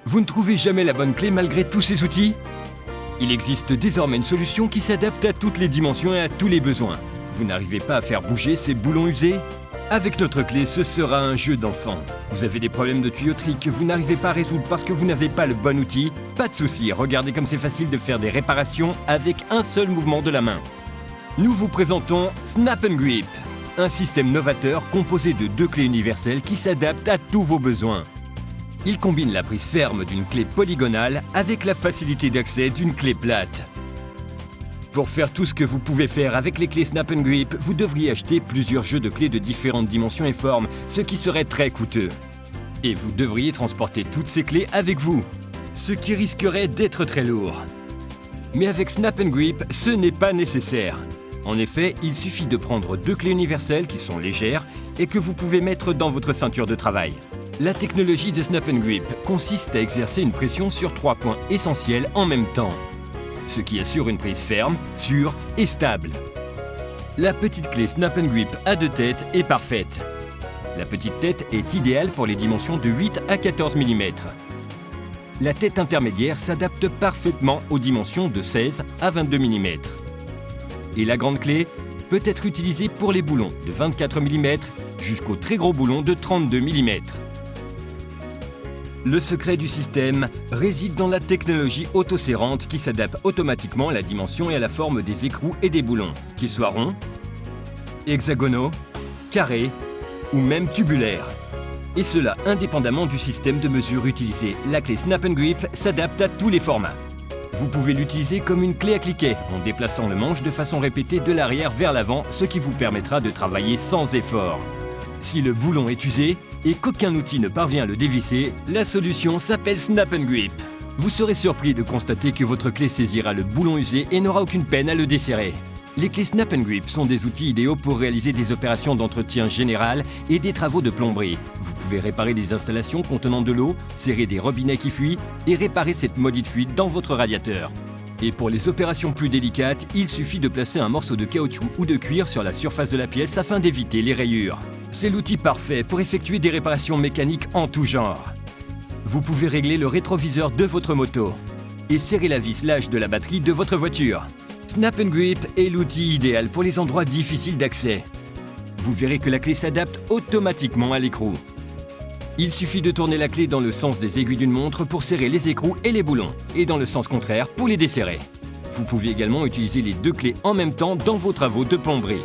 Vous ne trouvez jamais la bonne clé malgré tous ces outils? Il existe désormais une solution qui s'adapte à toutes les dimensions et à tous les besoins. Vous n'arrivez pas à faire bouger ces boulons usés? Avec notre clé, ce sera un jeu d'enfant. Vous avez des problèmes de tuyauterie que vous n'arrivez pas à résoudre parce que vous n'avez pas le bon outil? Pas de souci, regardez comme c'est facile de faire des réparations avec un seul mouvement de la main. Nous vous présentons Snap & Grip, un système novateur composé de 2 clés universelles qui s'adaptent à tous vos besoins. Il combine la prise ferme d'une clé polygonale avec la facilité d'accès d'une clé plate. Pour faire tout ce que vous pouvez faire avec les clés Snap & Grip, vous devriez acheter plusieurs jeux de clés de différentes dimensions et formes, ce qui serait très coûteux. Et vous devriez transporter toutes ces clés avec vous, ce qui risquerait d'être très lourd. Mais avec Snap & Grip, ce n'est pas nécessaire. En effet, il suffit de prendre 2 clés universelles qui sont légères et que vous pouvez mettre dans votre ceinture de travail. La technologie de Snap & Grip consiste à exercer une pression sur 3 points essentiels en même temps, ce qui assure une prise ferme, sûre et stable. La petite clé Snap & Grip à 2 têtes est parfaite. La petite tête est idéale pour les dimensions de 8 à 14 mm. La tête intermédiaire s'adapte parfaitement aux dimensions de 16 à 22 mm. Et la grande clé peut être utilisée pour les boulons de 24 mm jusqu'aux très gros boulons de 32 mm. Le secret du système réside dans la technologie autoserrante qui s'adapte automatiquement à la dimension et à la forme des écrous et des boulons, qu'ils soient ronds, hexagonaux, carrés ou même tubulaires. Et cela indépendamment du système de mesure utilisé. La clé Snap & Grip s'adapte à tous les formats. Vous pouvez l'utiliser comme une clé à cliquet en déplaçant le manche de façon répétée de l'arrière vers l'avant, ce qui vous permettra de travailler sans effort. Si le boulon est usé et qu'aucun outil ne parvient à le dévisser, la solution s'appelle Snap & Grip. Vous serez surpris de constater que votre clé saisira le boulon usé et n'aura aucune peine à le desserrer. Les clés Snap & Grip sont des outils idéaux pour réaliser des opérations d'entretien général et des travaux de plomberie. Vous pouvez réparer des installations contenant de l'eau, serrer des robinets qui fuient et réparer cette maudite fuite dans votre radiateur. Et pour les opérations plus délicates, il suffit de placer un morceau de caoutchouc ou de cuir sur la surface de la pièce afin d'éviter les rayures. C'est l'outil parfait pour effectuer des réparations mécaniques en tout genre. Vous pouvez régler le rétroviseur de votre moto et serrer la vis lâche de la batterie de votre voiture. Snap & Grip est l'outil idéal pour les endroits difficiles d'accès. Vous verrez que la clé s'adapte automatiquement à l'écrou. Il suffit de tourner la clé dans le sens des aiguilles d'une montre pour serrer les écrous et les boulons, et dans le sens contraire pour les desserrer. Vous pouvez également utiliser les 2 clés en même temps dans vos travaux de plomberie.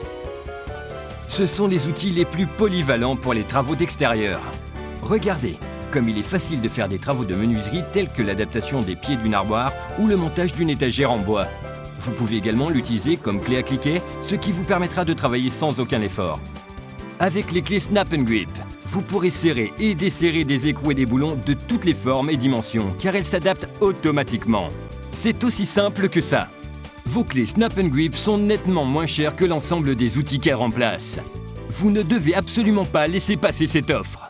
Ce sont les outils les plus polyvalents pour les travaux d'extérieur. Regardez, comme il est facile de faire des travaux de menuiserie tels que l'adaptation des pieds d'une armoire ou le montage d'une étagère en bois. Vous pouvez également l'utiliser comme clé à cliquet, ce qui vous permettra de travailler sans aucun effort. Avec les clés Snap & Grip, vous pourrez serrer et desserrer des écrous et des boulons de toutes les formes et dimensions, car elles s'adaptent automatiquement. C'est aussi simple que ça. Vos clés Snap & Grip sont nettement moins chères que l'ensemble des outils qu'elles remplacent. Vous ne devez absolument pas laisser passer cette offre.